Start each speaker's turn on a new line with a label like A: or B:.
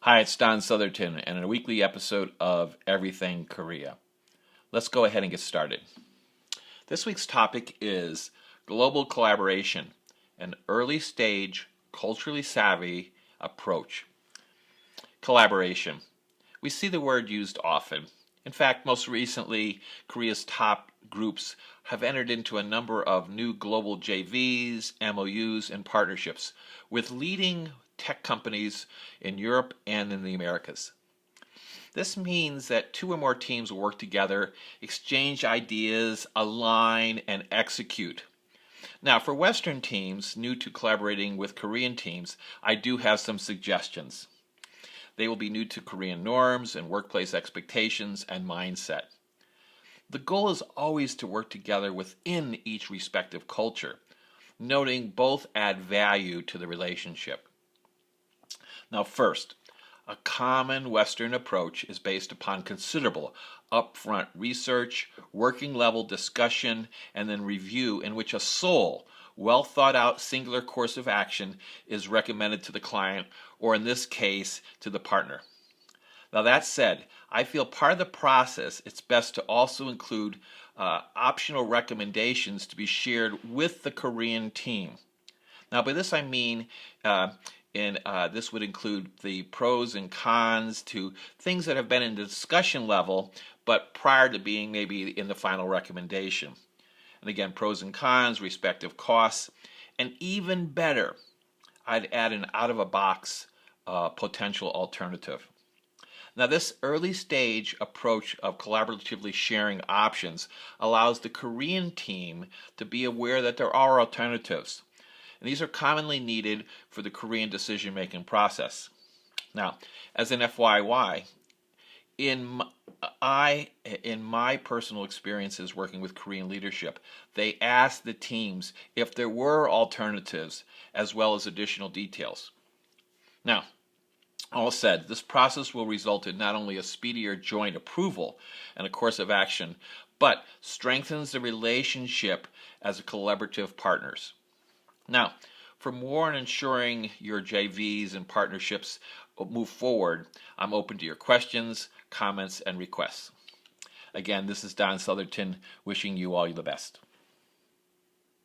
A: Hi, it's dsoutherton and a weekly episode of Everything Korea. Let's go ahead and get started. This week's topic is global collaboration, an early stage, culturally savvy approach. Collaboration. We see the word used often. In fact, most recently, Korea's top groups have entered into a number of new global JVs, MOUs, and partnerships with leading tech companies in Europe and in the Americas. This means that two or more teams will work together, exchange ideas, align, and execute. Now, for Western teams new to collaborating with Korean teams, I do have some suggestions. They will be new to Korean norms and workplace expectations and mindset. The goal is always to work together within each respective culture, noting both add value to the relationship. Now first, a common Western approach is based upon considerable upfront research, working level discussion, and then review in which a sole, well thought out singular course of action is recommended to the client, or in this case, to the partner. Now that said, I feel part of the process it's best to also include optional recommendations to be shared with the Korean team. Now by this I mean this would include the pros and cons to things that have been in the discussion level, but prior to being maybe in the final recommendation. And again, pros and cons, respective costs, and even better, I'd add an out-of-a-box potential alternative. Now, this early stage approach of collaboratively sharing options allows the Korean team to be aware that there are alternatives. And these are commonly needed for the Korean decision-making process. Now, as an FYI, in my personal experiences working with Korean leadership, they asked the teams if there were alternatives as well as additional details. Now, all said, this process will result in not only a speedier joint approval and a course of action, but strengthens the relationship as collaborative partners. Now, for more on ensuring your JVs and partnerships move forward, I'm open to your questions, comments, and requests. Again, this is dsoutherton wishing you all the best.